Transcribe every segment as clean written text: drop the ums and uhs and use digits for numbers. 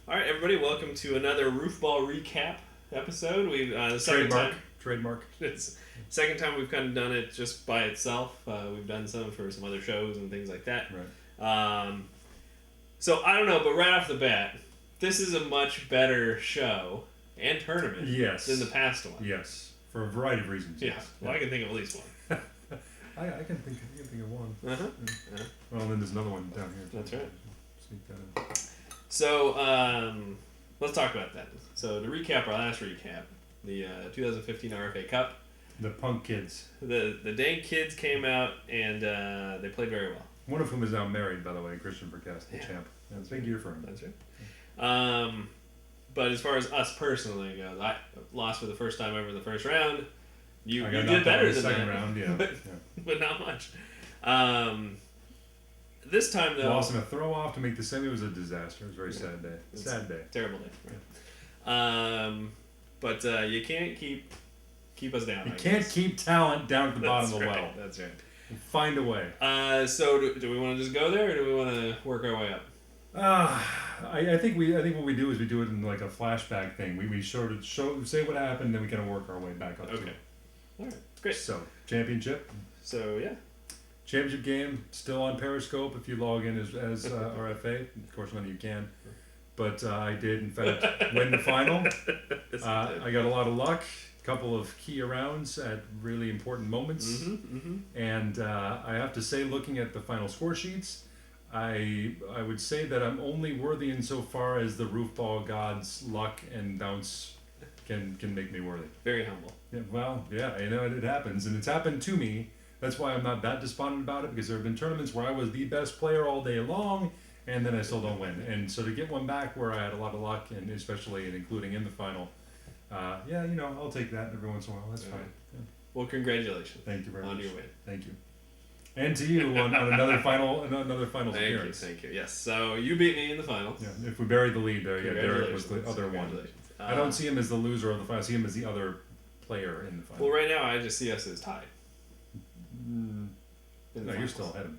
All right, everybody, welcome to another Roofball recap episode. We've the second Trademark. It's second time we've kind of done it just by itself. We've done some for some other shows and things like that. Right. So I don't know, but right off the bat, this is a much better show and tournament than the past one. Yes, for a variety of reasons. Yeah. Yes. Well, I can think of at least one. I can think of one. Uh-huh. Yeah. Well, then there's another one down here. That's right. Sneak that in. So let's talk about that. So to recap our last recap, the 2015 RFA Cup. The punk kids. The dang kids came out and they played very well. One of whom is now married, by the way, Christian Vercast, the champ. Yeah, it's a big year for him. That's right. But as far as us personally goes, I lost for the first time ever in the first round. You did better than second that. round, yeah. but not much. This time though, lost in a throw off to make the semi. Was a disaster. It was a very sad day. Sad day. Terrible day. Right. But you can't keep us down. You can't keep talent down at the bottom of the well. That's right. Find a way. So do we want to just go there, or do we want to work our way up? I think what we do is we do it in like a flashback thing. We sort of say what happened, then we kind of work our way back up. Okay. To it. All right. Great. So championship. So yeah. Championship game still on Periscope if you log in as RFA. Of course, none of you can, but I did in fact win the final. Yes, I got a lot of luck. Couple of key rounds at really important moments, and I have to say, looking at the final score sheets, I would say that I'm only worthy insofar as the Roofball gods' luck and bounce can make me worthy. Very humble. Yeah, well, yeah, you know, it happens, and it's happened to me. That's why I'm not that despondent about it, because there have been tournaments where I was the best player all day long, and then I still don't win. And so to get one back where I had a lot of luck, and especially and including in the final, I'll take that every once in a while. That's fine. Yeah. Well, congratulations. Thank you very much. On your win. Thank you. And to you on another finals appearance. Thank you. Yes. So you beat me in the finals. Yeah. If we bury the lead there, Derek was the other one. I don't see him as the loser of the final. I see him as the other player in the final. Well, right now I just see us as tied. No, you're still ahead of me.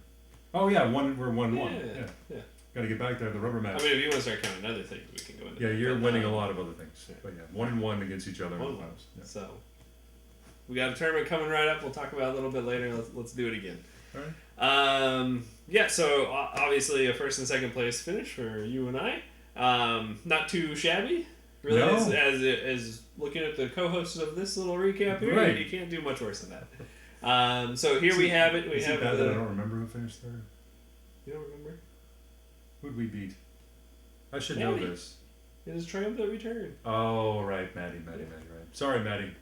Oh yeah, we're 1-1. Yeah. Got to get back there. The rubber match. I mean, if you want to start counting other things, we can go into. Yeah, you're winning a lot of other things. But yeah, 1-1 against each other in the 1-1. finals. Yeah. So we got a tournament coming right up. We'll talk about it a little bit later. Let's do it again. All right. So obviously a first and second place finish for you and I. Not too shabby, really. No. As looking at the co-hosts of this little recap here, right. You can't do much worse than that. So here we have it. We have that I don't remember who finished third. You don't remember? Who'd we beat? I should Maddie. know this. It is triumphant return. Oh, right, Maddie, right. Sorry, Maddie.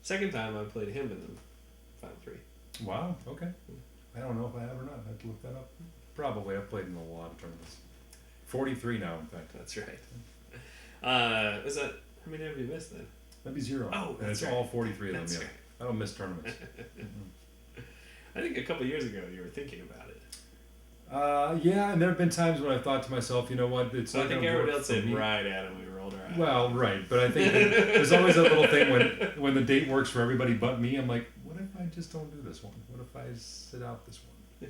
Second time I played him in the final three. Wow, okay. I don't know if I have or not. I have to look that up. Probably. I've played in a lot of tournaments. 43 now, in fact. That's right. Is that, how many have you missed then? That'd be 0. Oh, and it's right. all 43 of them, That's yeah. right. I don't miss tournaments. I think a couple years ago you were thinking about it. Yeah, and there have been times when I've thought to myself, you know what, it's I not think going to everybody work else for said me. right at him. We rolled our eyes. Well, right, but I think there's always a little thing when the date works for everybody but me. I'm like, what if I just don't do this one? What if I sit out this one?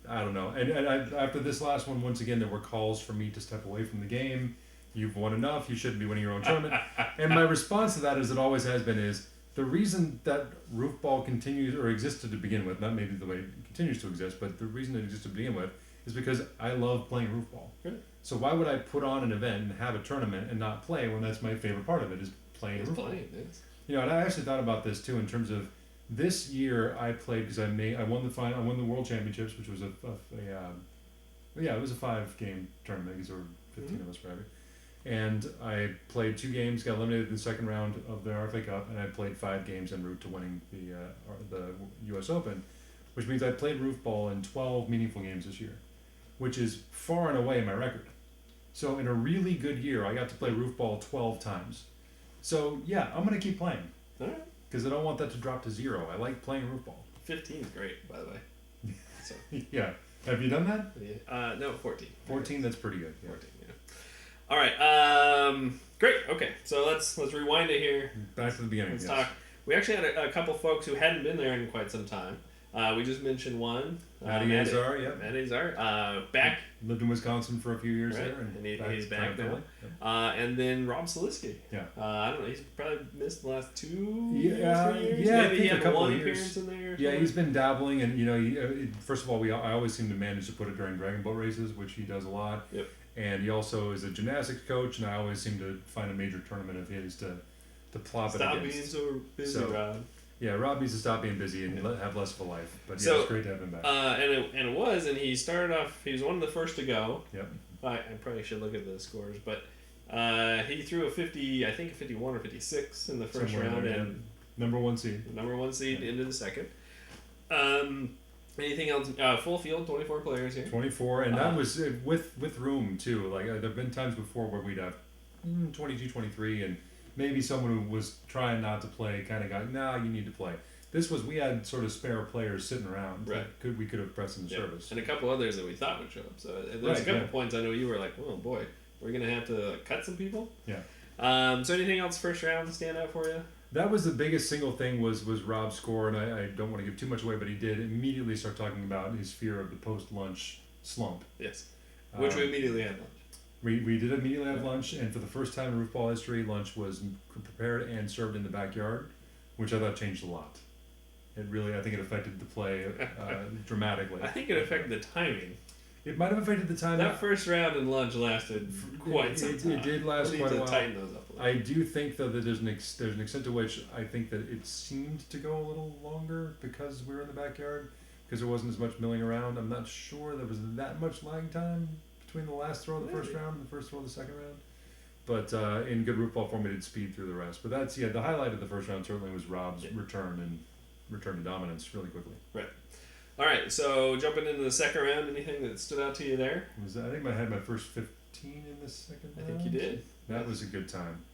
I don't know. And after this last one, once again, there were calls for me to step away from the game. You've won enough. You shouldn't be winning your own tournament. And my response to that, as it always has been, is the reason that Roofball continues or existed to begin with, not maybe the way it continues to exist, but the reason it exists to begin with is because I love playing Roofball. Good. So why would I put on an event and have a tournament and not play when that's my favorite part of it is playing Roofball? You know, and I actually thought about this too in terms of this year I played because I won the final, I won the World Championships, which was it was a 5-game tournament because there were 15 of us forever. And I played 2 games, got eliminated in the second round of the RFA Cup, and I played 5 games en route to winning the U.S. Open, which means I played Roofball in 12 meaningful games this year, which is far and away my record. So in a really good year, I got to play Roofball 12 times. So yeah, I'm going to keep playing. All right. Because I don't want that to drop to 0. I like playing Roofball. 15 is great, by the way. So. Yeah. Have you done that? Yeah. No, 14. 14, that's pretty good. Yeah. 14, yeah. All right. Great. Okay. So let's rewind it here. Back to the beginning. Let's talk. We actually had a couple folks who hadn't been there in quite some time. We just mentioned one. Matty Azar, yep. Matty Azar. Back. Lived in Wisconsin for a few years right. there. And he's back now. Yep. And then Rob Salisky. Yeah. I don't know. He's probably missed the last 2 3 years. Yeah, Maybe he had a couple one of years. appearance in there. Yeah, he's been dabbling, and first of all, I always seem to manage to put it during Dragon Boat races, which he does a lot. Yep. And he also is a gymnastics coach, and I always seem to find a major tournament of his to plop it against. Stop being so busy, Rob. Yeah, Rob needs to stop being busy and have less of a life. But yeah, so, it's great to have him back. And he started off. He was one of the first to go. Yep. I probably should look at the scores, but he threw a 50, I think a 51 or 56 in the first round, and number one seed into the second. Anything else? Full field, 24 players here. 24, and that was with room too. Like there've been times before where we'd have 22, 23, and maybe someone who was trying not to play kind of got, nah, you need to play. We had sort of spare players sitting around. Right. We could have pressed in the service. And a couple others that we thought would show up. So there's a couple points I know you were like, oh boy, we're going to have to cut some people. Yeah. So anything else first round stand out for you? That was the biggest single thing was Rob's score, and I don't want to give too much away, but he did immediately start talking about his fear of the post-lunch slump. Yes. Which we immediately had lunch. We did immediately have lunch, and for the first time in Roofball history, lunch was prepared and served in the backyard, which I thought changed a lot. It really, I think it affected the play dramatically. I think it affected the timing. It might have affected the timing. That first round in lunch lasted quite some time. It did last quite a while. Tighten those up a little. I do think, though, that there's an extent to which I think that it seemed to go a little longer because we were in the backyard, because there wasn't as much milling around. I'm not sure there was that much lag time between the last throw of the first round and the first throw of the second round. But in good Roofball form, we did speed through the rest. But that's, the highlight of the first round certainly was Rob's return to dominance really quickly. Right. All right, so jumping into the second round, anything that stood out to you there? I think I had my first 15 in the second round. I think you did. That was a good time.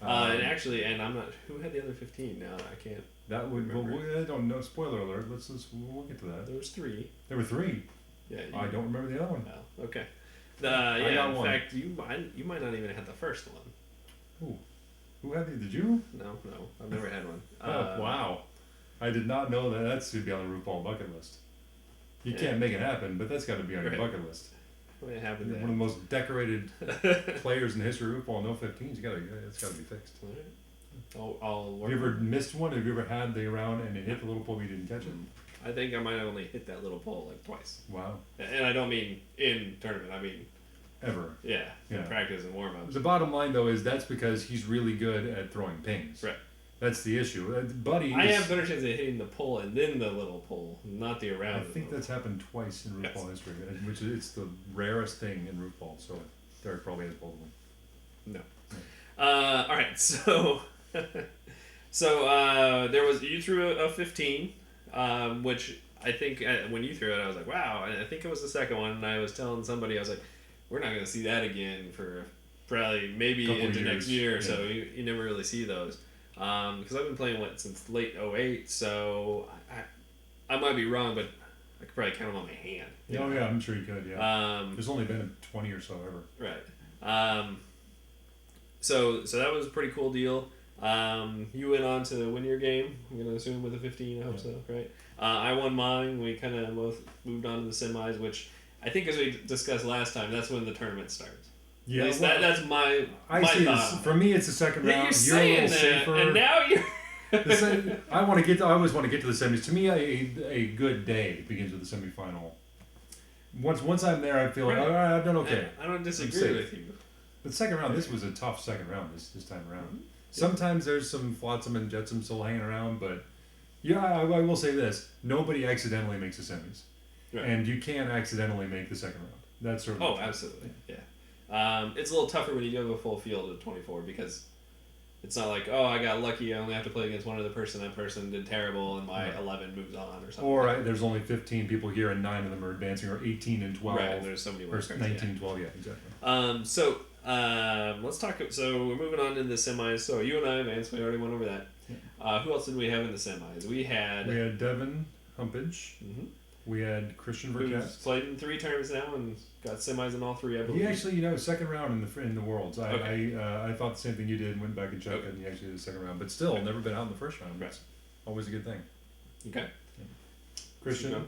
And I'm not. Who had the other 15? Now I can't. That would. Well, I don't know. Spoiler alert. We'll get to that. There was 3. There were 3. Yeah. I don't remember the other one. Oh, okay. I got in one. fact, you might not even have had the first one. Who had the? Did you? No, I've never had one. Oh wow. I did not know that. That should be on the Roofball bucket list. You can't make it happen, but that's got to be on your bucket list. What happened there? One of the most decorated players in the history of Roofball, no 15s. It's got to be fixed. All right. I'll Have you ever missed one? Have you ever had the round and it hit the little pole and you didn't catch it? I think I might have only hit that little pole like twice. Wow. And I don't mean in tournament. I mean ever. Yeah. In practice and warm ups. The bottom line though is that's because he's really good at throwing pings. Right. That's the issue. Buddy, I have better chance of hitting the pole and then the little pole, not the around. I think that's happened twice in Roofball history, which it's the rarest thing in Roofball. So Derek probably has both of them. No. All right. So, there was you threw a 15, which I think when you threw it, I was like, wow. And I think it was the second one, and I was telling somebody, I was like, we're not going to see that again for probably maybe into next year. Yeah. So you never really see those. Because I've been playing since late 2008, so I might be wrong, but I could probably count them on my hand. Oh yeah, I'm sure you could. Yeah. There's only been 20 or so ever. Right. So that was a pretty cool deal. You went on to win your game. I'm gonna assume with a 15. I hope so. Right. I won mine. We kind of both moved on to the semis, which I think, as we discussed last time, that's when the tournament starts. Yeah, at least that's my thought. For me, it's the second round. You're saying a little safer. And now you're. I always want to get to the semis. To me, a good day begins with the semifinal. Once I'm there, I feel like, all right, I've done okay. I don't disagree with you. But second round, this was a tough second round this time around. Mm-hmm. Sometimes there's some flotsam and jetsam still hanging around, but I will say this: nobody accidentally makes the semis, and you can accidentally make the second round. That's certainly true. Absolutely, yeah. It's a little tougher when you go to a full field at 24 because it's not like, I got lucky, I only have to play against one other person, that person did terrible, and my 11 moves on or something. Or there's only 15 people here and 9 of them are advancing, or 18 and 12. Right, and there's so many more. 19 and 12, yeah, exactly. Let's talk, so we're moving on to the semis. So you and I, Vance, we already went over that. Yeah. Who else did we have in the semis? We had Devin Humpage. Mm-hmm. We had Christian Verkast. Who's played in 3 tournaments now and got semis in all 3, I believe. He actually, second round in the Worlds. I thought the same thing you did and went back and checked it, and he actually did the second round. But still, never been out in the first round. That's always a good thing. Okay.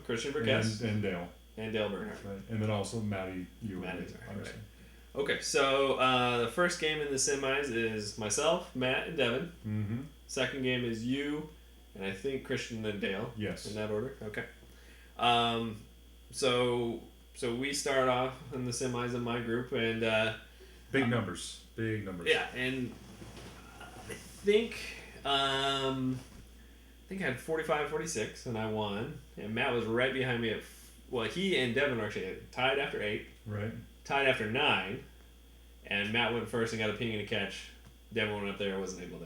Christian Burkess. And Dale. And Dale Bernhardt. Right. And then also Maddie, Maddie's right. Okay, so the first game in the semis is myself, Matt, and Devin. Mm-hmm. Second game is you, and I think Christian and Dale. Yes. In that order? Okay. So we start off in the semis in my group, and... Big numbers. Yeah, and I think I had 45-46, and I won. And Matt was right behind me he and Devin were actually tied after 8. Right. Tied after 9. And Matt went first and got a ping and a catch. Devin went up there and wasn't able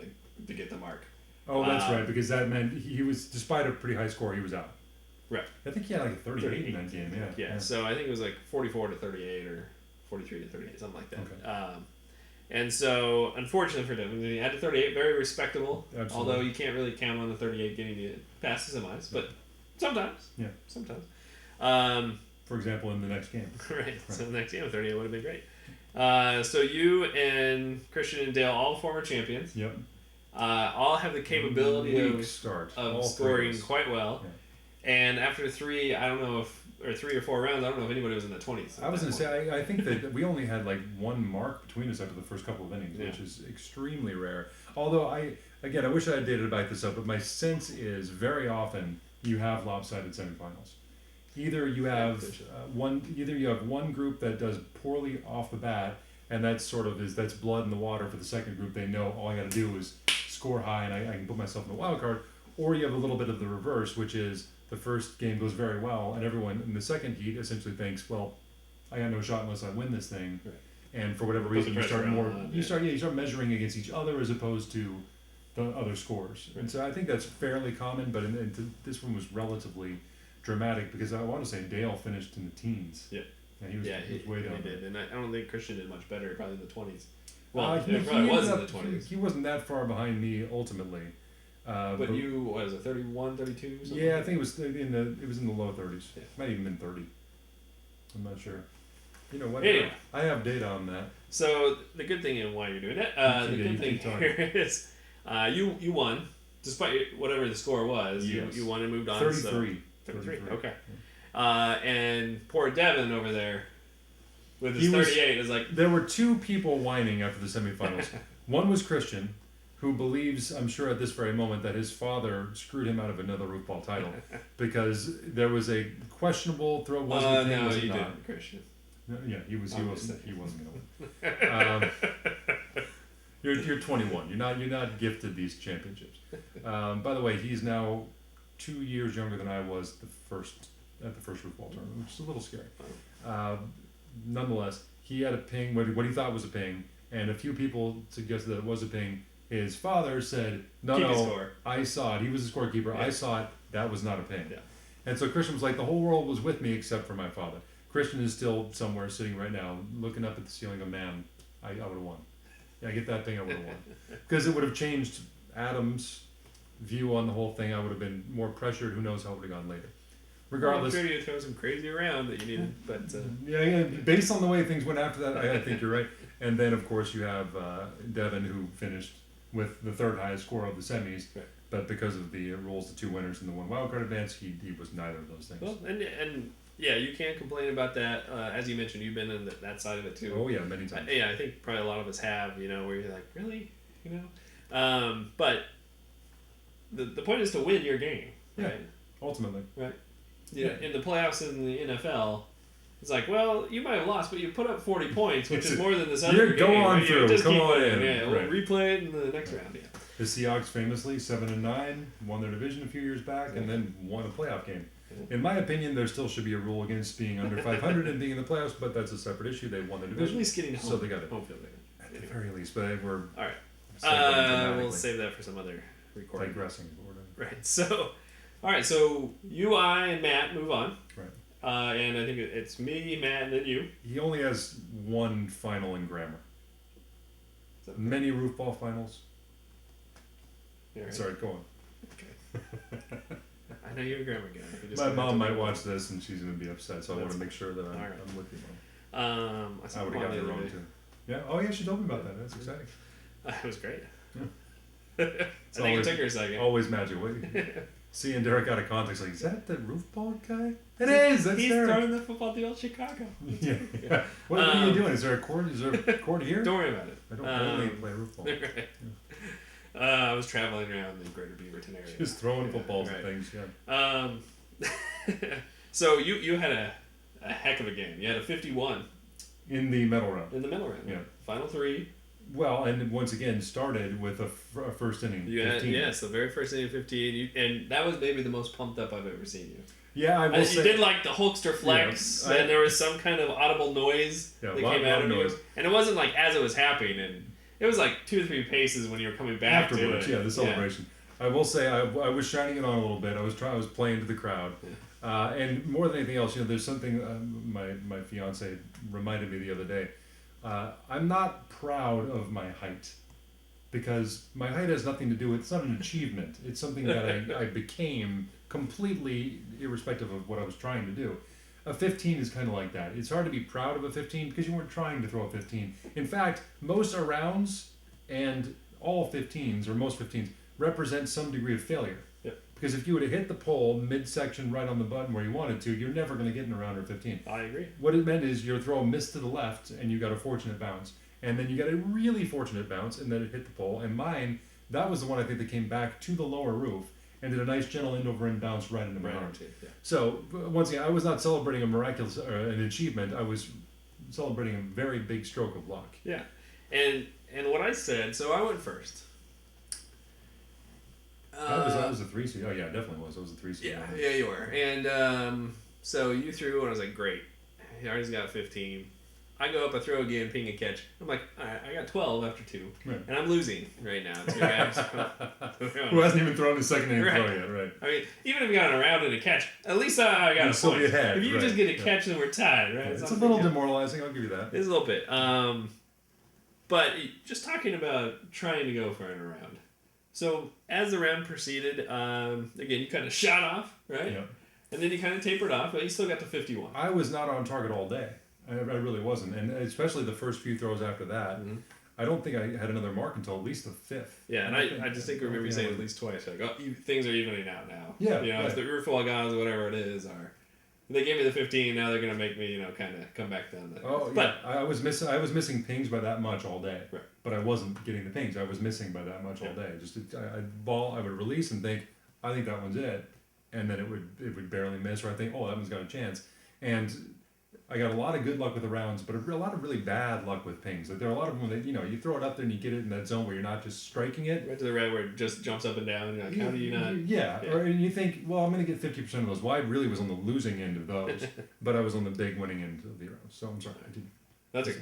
to get the mark. Oh, that's right, because that meant he was, despite a pretty high score, he was out. Right. I think he had like a 38 in that game, yeah. So I think it was like 44-38 or 43-38, something like that. Okay. And so, unfortunately for Devin, he had a 38, very respectable. Absolutely. Although you can't really count on the 38 getting you past the semis, but sometimes. Yeah. Sometimes. For example, in the next game. Right. So the next game, 38 would have been great. So you and Christian and Dale, all former champions. Yep. All have the capability of scoring quite well. Yeah. And after 3 or 4 rounds, I don't know if anybody was in the 20s. I was going to say, I think that we only had like one mark between us after the first couple of innings, which is extremely rare. Although I wish I had data to back this up, but my sense is very often you have lopsided semifinals. Either you have one group that does poorly off the bat, and that's blood in the water for the second group. They know all I got to do is score high, and I can put myself in the wild card. Or you have a little bit of the reverse, which is the first game goes very well, and everyone in the second heat essentially thinks, well, I got no shot unless I win this thing. Right. And for whatever reason, you start measuring against each other as opposed to the other scores. Right. And so I think that's fairly common, but this one was relatively dramatic because I want to say Dale finished in the teens. Yeah. And he was way down. He did, and I don't think Christian did much better, probably in the 20s. Well, he probably was in the 20s. He wasn't that far behind me ultimately. But you, what is it, 31, 32? Something? Yeah, I think it was in the low 30s. Yeah. Might even been 30. I'm not sure. You know what? Anyway. I have data on that. So the good thing in why you're doing it, the good thing here is you won, despite whatever the score was. Yes. You won and moved on. 33. So 33. Okay. Yeah. And poor Devin over there with his 38 is like. There were 2 people whining after the semifinals. One was Christian, who believes, I'm sure at this very moment, that his father screwed him out of another Roofball title because there was a questionable throw. No, you didn't, Christian. No, yeah, he wasn't going to win. You're 21. You're not gifted these championships. By the way, he's now 2 years younger than I was at the first Roofball tournament, which is a little scary. Nonetheless, he had a ping, what he thought was a ping, and a few people suggested that it was a ping. His father said, no, I saw it. He was the scorekeeper. Yeah. I saw it. That was not a ping. Yeah. And so Christian was like, the whole world was with me except for my father. Christian is still somewhere sitting right now looking up at the ceiling of, man, I would have won. Yeah, I get that thing, I would have won. Because it would have changed Adam's view on the whole thing. I would have been more pressured. Who knows how it would have gone later. Regardless. I'm sure you throw some crazy around that you needed, but... Yeah, based on the way things went after that, I think you're right. And then, of course, you have Devin, who finished with the third highest score of the semis, right. But because of the rules, the 2 winners and the 1 wildcard advance, he was neither of those things. Well, and yeah, you can't complain about that. As you mentioned, you've been in that side of it too. Oh yeah, many times. Yeah, I think probably a lot of us have. Where you're like, really, but the point is to win your game. Yeah, right? Ultimately. Right. Yeah. In the playoffs in the NFL. It's like, well, you might have lost, but you put up 40 points, which is more than this other game. Go on through. Just Come keep on winning. in. Yeah, we'll replay it in the next round. Yeah. The Seahawks famously 7-9 won their division a few years back, and then won a playoff game. In my opinion, there still should be a rule against being under 500 and being in the playoffs, but that's a separate issue. They won the division, at least getting home, so they got it. Home field. At the very least, but we're all right. We'll save that for some other recording. Digressing. Right. So, all right. So you, I, and Matt move on. Right. And I think it's me, Matt, and then you. He only has 1 final in grammar. Many Roofball finals. Yeah, right. Sorry, go on. Okay. I know you're a grammar guy. My mom might watch this and she's going to be upset, so I want to make sure that I'm with you, Mom. I would have gotten it wrong too. Yeah. Oh, yeah. She told me about that. That's exciting. It was great. Yeah. I think it took her a second. Always magic. seeing Derek out of context, like, is that the Roofball guy? It is. That's He's Derek. throwing the football to old Chicago. Yeah. What are you doing? Is there a court? Is there a court here? Don't worry about it. I don't only play Roofball. Right. I was traveling around the greater Beaverton area. Just throwing footballs at things. Yeah. So you had a heck of a game. You had a 51 in the medal round. In the medal round. Yeah. Final 3. Well, and once again started with a first inning. 15. Yes, the very first inning 15, and that was maybe the most pumped up I've ever seen you. Yeah, I will say. You did like the Hulkster flex, and there was some kind of audible noise that came out of you, and it wasn't like as it was happening, and it was like 2 or 3 paces when you were coming back afterwards. To it. Yeah, the celebration. Yeah. I will say I was shining it on a little bit. I was playing to the crowd, and more than anything else, there's something my fiance reminded me the other day. I'm not proud of my height, because my height has nothing to do with, it's not an achievement. It's something that I became completely irrespective of what I was trying to do. A 15 is kind of like that. It's hard to be proud of a 15 because you weren't trying to throw a 15. In fact, most rounds and all 15s, or most 15s, represent some degree of failure. Yep. Because if you would have hit the pole midsection right on the button where you wanted to, you're never going to get in a round or 15. I agree. What it meant is your throw missed to the left and you got a fortunate bounce. And then you got a really fortunate bounce and then it hit the pole. And mine, that was the one I think that came back to the lower roof and did a nice gentle end over end bounce right into my arm. Yeah. So once again, I was not celebrating a miraculous an achievement. I was celebrating a very big stroke of luck. Yeah, and what I said. So I went first. That was a 3 seed. Oh yeah, it definitely was. It was a 3 seed. Yeah, you were. And so you threw, and I was like, great. He already got 15. I go up, I throw again, ping a catch. I'm like, all right, I got 12 after 2. Right. And I'm losing right now. It's guys. Who hasn't even thrown his second inning throw yet, right? I mean, even if we got a round and a catch, at least I got a point. Ahead, if you just get a catch, then we're tied, right? Yeah, it's a little demoralizing, I'll give you that. It's a little bit. But just talking about trying to go for an around. So as the round proceeded, again, you kind of shot off, right? Yeah. And then you kind of tapered off, but you still got to 51. I was not on target all day. I really wasn't, and especially the first few throws after that. Mm-hmm. I don't think I had another mark until at least the 5th. Yeah, and I just think I remember you saying at least twice. Like, oh, things are evening out now. Yeah, if the Roofball guys or whatever it is they gave me the 15. Now they're gonna make me, kind of come back down. But I was missing pings by that much all day. Right. But I wasn't getting the pings. I was missing by that much all day. Just I would release and think, I think that one's it, and then it would barely miss, or I think, oh, that one's got a chance, and I got a lot of good luck with the rounds, but a lot of really bad luck with pings. Like there are a lot of them that you throw it up there and you get it in that zone where you're not just striking it. Right to the red where it just jumps up and down. And you're like, how do you not? Yeah. And you think, well, I'm going to get 50% of those. Well, I really was on the losing end of those, but I was on the big winning end of the rounds. So I'm sorry. That's okay.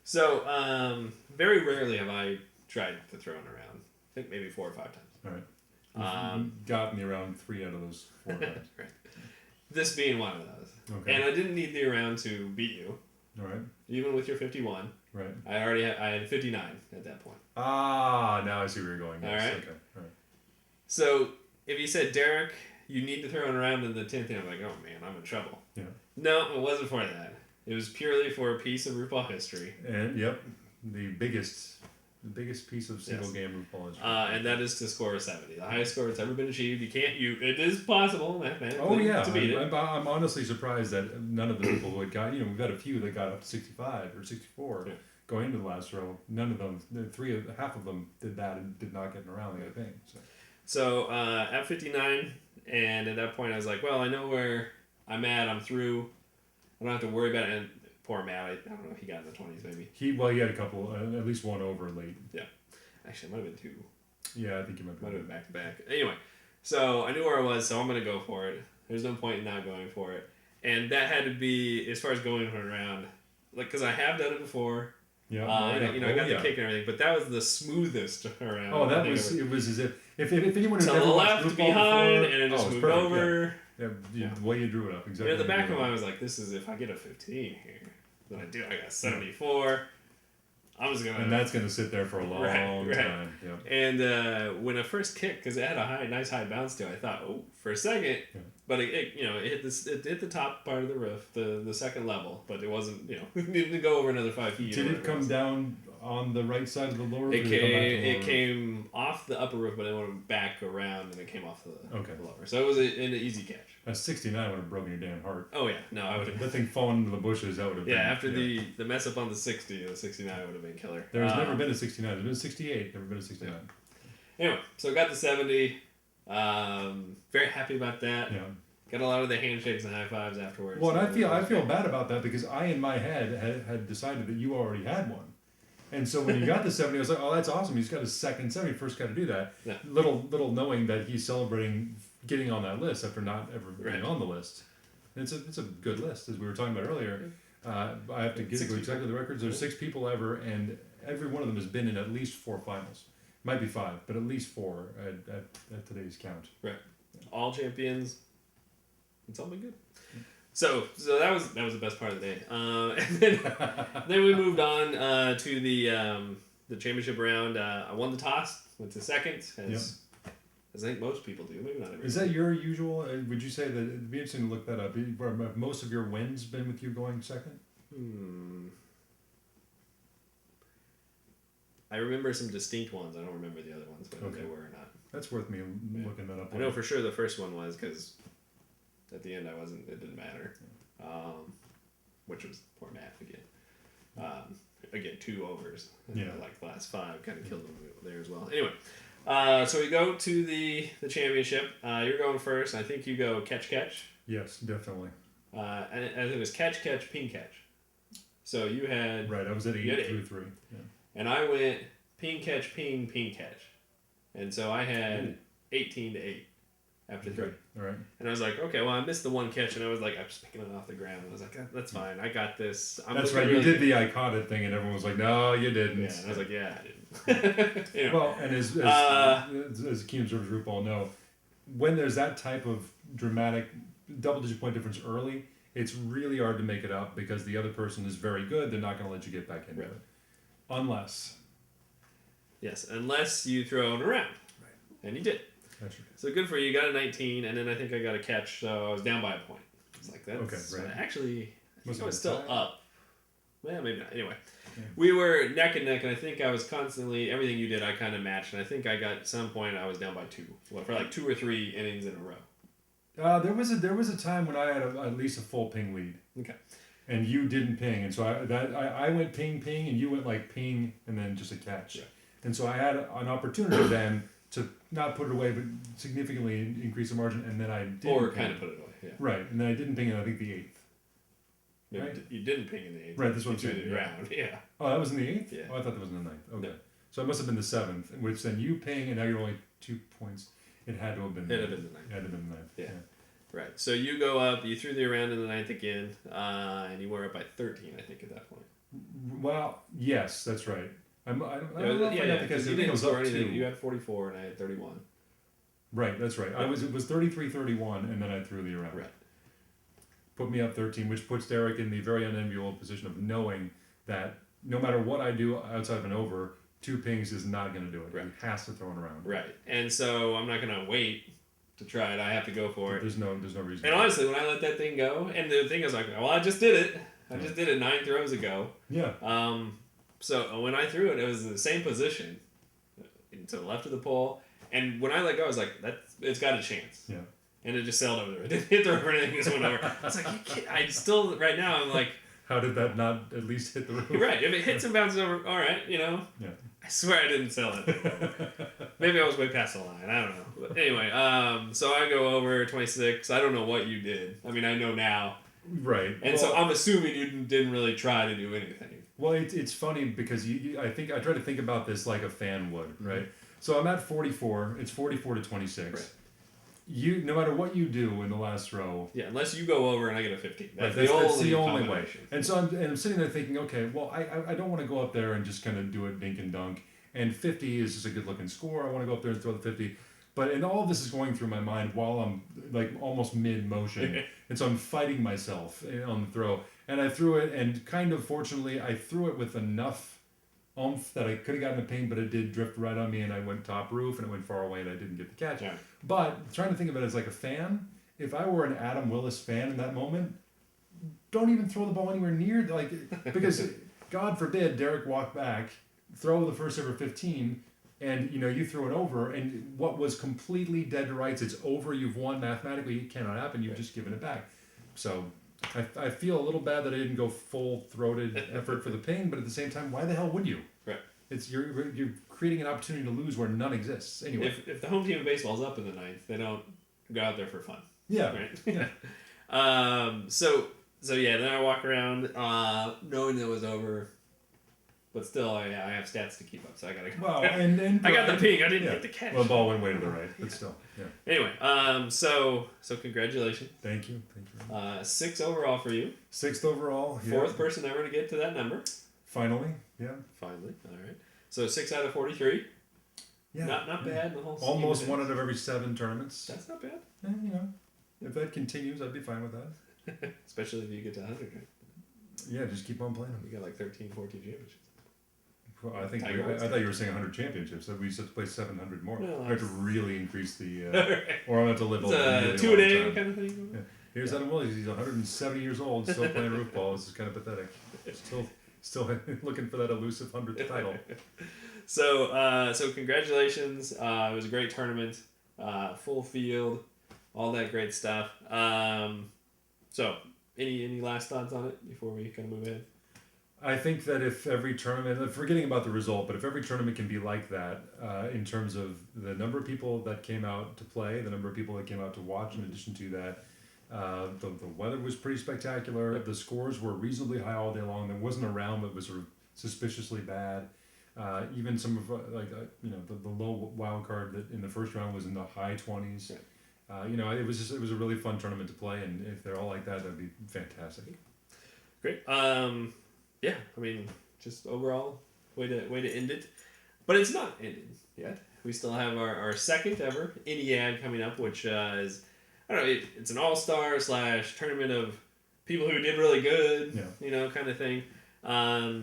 So very rarely have I tried to throw it around. I think maybe 4 or 5 times. All right. You've got me around 3 out of those 4 times. Right. This being one of those. Okay. And I didn't need the round to beat you. All right. Even with your 51. Right. I had 59 at that point. Ah, now I see where you're going. Yes. All right. Okay. All right. So if you said, Derek, you need to throw it around in the 10th inning, I'm like, oh man, I'm in trouble. Yeah. No, it wasn't for that. It was purely for a piece of Roofball history. And the biggest piece of single game Roofball history. And that is to score a 70, the highest score that's ever been achieved. It is possible mathematically to beat it. I'm honestly surprised that none of the people who had got, we've got a few that got up to 65 or 64 going into the last row. None of them, half of them did that and did not get in around the other thing. So at 59, and at that point I was like, well, I know where I'm at. I'm through. I don't have to worry about it. And poor Matt, I don't know if he got in the 20s maybe. He had a couple, at least one over late. Yeah. Actually, it might have been 2. Yeah, I think you might have been back to back. Anyway, so I knew where I was, so I'm going to go for it. There's no point in not going for it. And that had to be, as far as going for a round, because I have done it before. Yeah. I got the kick and everything, but that was the smoothest round. Oh, it was as if anyone who's to never the watched left Roofball behind, before, and it just moved over. Yeah, the way you drew it up, exactly. And at the back of my mind, I was like, this is if I get a 15 here. Then I got 74. I'm just gonna. And that's gonna sit there for a long time. Yep. And when I first kicked, because it had a nice high bounce to it, I thought, oh, for a second, but it hit the top part of the roof, the second level, but it wasn't, it needed to go over another 5 feet. Did it come down on the right side of the lower roof? It came off the upper roof, but it went back around and it came off the lower. So it was an easy catch. A 69 would have broken your damn heart. Oh yeah, no, I would have. That thing falling into the bushes, that would have been. After the mess up on the 60, the 69 would have been killer. There's never been a 69. There's been a 68. Never been a 69. Yeah. Anyway, so I got the 70. Very happy about that. Yeah. Got a lot of the handshakes and high fives afterwards. Well, and I feel bad about that because I in my head had decided that you already had one. And so when you got the 70, I was like, oh, that's awesome. He's got his second 70. First got to do that. Yeah. Little knowing that he's celebrating getting on that list after not ever being on the list. And it's a good list, as we were talking about earlier. I have to go exactly the records. There's 6 people ever, and every one of them has been in at least 4 finals. Might be 5, but at least 4 at today's count. Right. Yeah. All champions. It's all been good. So that was the best part of the day. And then we moved on to the championship round. I won the toss, went to second, as I think most people do. Maybe not everybody. Is that your usual? Would you say that it'd be interesting to look that up? Have most of your wins been with you going second? I remember some distinct ones. I don't remember the other ones, whether they were or not. That's worth me looking that up. I know for sure the first one was because at the end it didn't matter. Which was poor Matt again. Again, 2 overs. Like the last 5 kind of killed him there as well. Anyway, so we go to the championship. You're going first. I think you go catch. Yes, definitely. And it was catch, ping, catch. So you had... Right, I was at 8 through 3. Yeah. And I went ping, catch. And so I had 18 to 8 after 3. All right. And I was like, okay, well, I missed the one catch, and I was like, I'm just picking it off the ground. And I was like, that's fine. I got this. That's right. You did the I caught it thing, and everyone was like, no, you didn't. Yeah, and I was like, yeah, I didn't. Anyway. Well, and as keen observers RuPaul know, when there's that type of dramatic double-digit point difference early, it's really hard to make it up because the other person is very good. They're not going to let you get back into it. Unless. Yes, unless you throw it around. Right. And you did. That's right. So good for you. You got a 19, and then I think I got a catch, so I was down by a point. It's like that. Okay, right. Actually, I think I was still up. Well, maybe not. Anyway, we were neck and neck, and I think I was constantly, everything you did, I kind of matched, and I think I got, at some point, I was down by 2. For like 2 or 3 innings in a row. There was a time when I had at least a full ping lead. Okay. And you didn't ping, and so I went ping, and you went like ping, and then just a catch. Right. And so I had an opportunity then to not put it away, but significantly increase the margin, and then I didn't. Or kind of put it away, yeah. Right, and then I didn't ping in, I think, the 8th. Yeah, right? You didn't ping in the 8th. Right, this one's the round, yeah. Oh, that was in the 8th? Yeah. Oh, I thought that was in the 9th. Okay. No. So it must have been the 7th, which then you ping, and now you're only 2 points. It had to have been the 9th. It had to have been the 9th. Yeah. Right. So you go up, you threw the around in the 9th again, and you were up by 13, I think, at that point. Well, yes, that's right. I don't know because you didn't score anything. You had 44, and I had 31. Right, that's right. It was 33-31, and then I threw the around. Right. Put me up 13, which puts Derek in the very unenviable position of knowing that no matter what I do outside of an over, 2 pings is not going to do it. Right. He has to throw it around. Right. And so I'm not going to wait to try it. I have to go for it. There's no reason. And honestly, when I let that thing go, and the thing is like, well, I just did it. I just did it 9 throws ago. Yeah. So when I threw it, it was in the same position to the left of the pole. And when I let go, I was like, it's got a chance. Yeah. And it just sailed over there. It didn't hit the roof or anything, just went over. I was like, I still, right now, I'm like... How did that not at least hit the roof? Right. If it hits and bounces over, all right, Yeah. I swear I didn't sell it. Maybe I was way past the line. I don't know. But anyway, so I go over 26. I don't know what you did. I mean, I know now. Right. And so I'm assuming you didn't really try to do anything. Well, it's funny because I think I try to think about this like a fan would, right? Mm-hmm. So I'm at 44. It's 44 to 26. Right. No matter what you do in the last row. Yeah, unless you go over and I get a 15. That's the only way. And so I'm sitting there thinking, okay, well, I don't want to go up there and just kind of do it dink and dunk. And 50 is just a good looking score. I want to go up there and throw the 50. And all of this is going through my mind while I'm like almost mid motion. And so I'm fighting myself on the throw. And I threw it, and kind of fortunately, I threw it with enough oomph that I could have gotten a ping, but it did drift right on me, and I went top roof, and it went far away, and I didn't get the catch. Yeah. But trying to think of it as like a fan, if I were an Adam Willis fan in that moment, don't even throw the ball anywhere near, because God forbid Derek walked back throw the first ever 15, and you threw it over, and what was completely dead to rights, it's over, you've won mathematically, it cannot happen, you've just given it back. So I feel a little bad that I didn't go full-throated effort for the ping, but at the same time, why the hell would you? Right. It's you're creating an opportunity to lose where none exists. Anyway, if the home team of baseball's up in the ninth, they don't go out there for fun. Yeah. Right. Yeah. So yeah, then I walk around knowing it was over, but still I have stats to keep up, so I gotta. Well, and I got the ping. I didn't hit the catch. Well, the ball went way to the right, but still, yeah. Anyway, so congratulations. Thank you. 6 overall for you. 6th overall. Yeah. 4th person ever to get to that number. Finally, yeah. Finally, all right. So 6 out of 43. Yeah. Not bad. The whole almost 1 out of every 7 tournaments. That's not bad. And, if that continues, I'd be fine with that. Especially if you get to 100, right? Yeah, just keep on playing them. You got like 13, 14 championships. Well, I thought you were saying 100 championships. That we used to play 700 more. No, I have to really increase the, or I'm going to live it's a 2 a day kind of thing. Yeah. Here's Adam Williams. He's 170 years old, still playing Roofball. This is kind of pathetic. Still looking for that elusive 100th title. So congratulations. It was a great tournament. Full field, all that great stuff. So any last thoughts on it before we kind of move ahead? I think that if every tournament, forgetting about the result, but if every tournament can be like that, in terms of the number of people that came out to play, the number of people that came out to watch, in addition to that, the weather was pretty spectacular. The scores were reasonably high all day long. There wasn't a round that was sort of suspiciously bad. Even some of the low wild card that in the first round was in the high 20s. Yeah. It was a really fun tournament to play, and if they're all like that, that'd be fantastic. Great. Yeah, I mean, just overall way to end it, but it's not ended yet. We still have our second ever Indiad coming up, which is, I don't know, it's an all-star / tournament of people who did really good, kind of thing.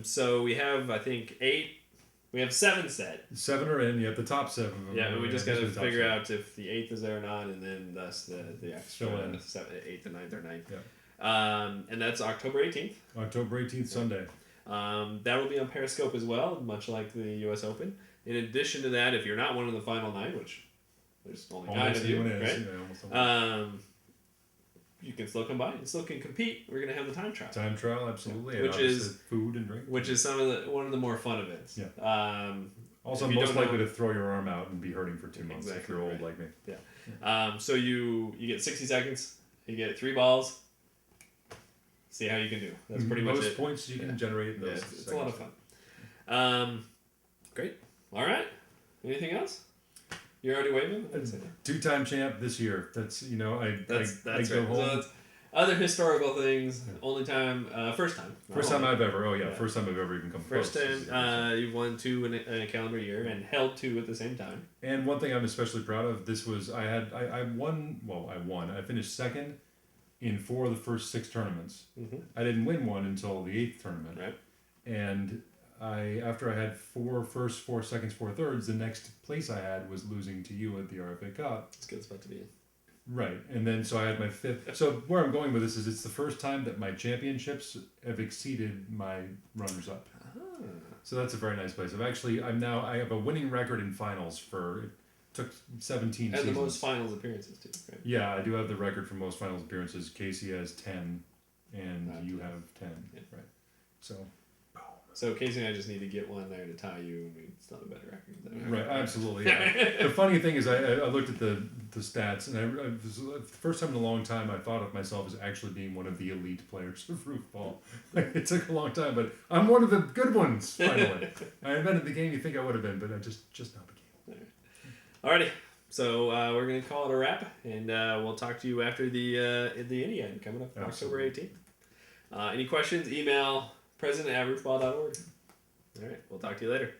So we have, I think, 8. We have 7 set. 7 are in. You have the top 7. Yeah, we just got to figure out if the 8th is there or not, and then thus the extra 8th and 9th or 9th. Yeah. And that's October 18th. October 18th, Sunday. That will be on Periscope as well, much like the U.S. Open. In addition to that, if you're not one of the final 9, which there's only 9 of you, right? You can still come by and still can compete. We're gonna have the time trial. Time trial, absolutely. Which is food and drink. Which is one of the more fun events. Yeah. Also, most likely to throw your arm out and be hurting for 2 months if you're old like me. Yeah. So you get 60 seconds. You get 3 balls. See how you can do. That's pretty much it. Most points you can generate in those. It's a lot of fun. Great. All right. Anything else? You're already waving? 2-time champ this year. That's I go home. So other historical things. Only time. First time. First time I've ever. First time I've ever even come close. First time you've won 2 in a calendar year and held 2 at the same time. And one thing I'm especially proud of. This was I won. Well, I won. I finished second in 4 of the first 6 tournaments. Mm-hmm. I didn't win one until the 8th tournament. Right. And after I had 4 firsts, 4 seconds, 4 thirds, the next place I had was losing to you at the RFA Cup. It's a good spot to be in. Right. And then so I had my 5th. So where I'm going with this is it's the first time that my championships have exceeded my runners-up. Ah. So that's a very nice place. I have a winning record in finals for... Took 17 and seasons. And the most finals appearances, too, right? Yeah, I do have the record for most finals appearances. Casey has 10, and you have 10. Yeah. Right. So Casey and I just need to get one there to tie you, and we still have a better record. Right, absolutely. Yeah. The funny thing is I looked at the stats, and it was the first time in a long time I thought of myself as actually being one of the elite players of Roofball. It took a long time, but I'm one of the good ones, finally. I invented the game you think I would have been, but I just not became. Alrighty, so we're going to call it a wrap, and we'll talk to you after the Indiad coming up October 18th. Any questions, email president@roofball.org. All right, we'll talk to you later.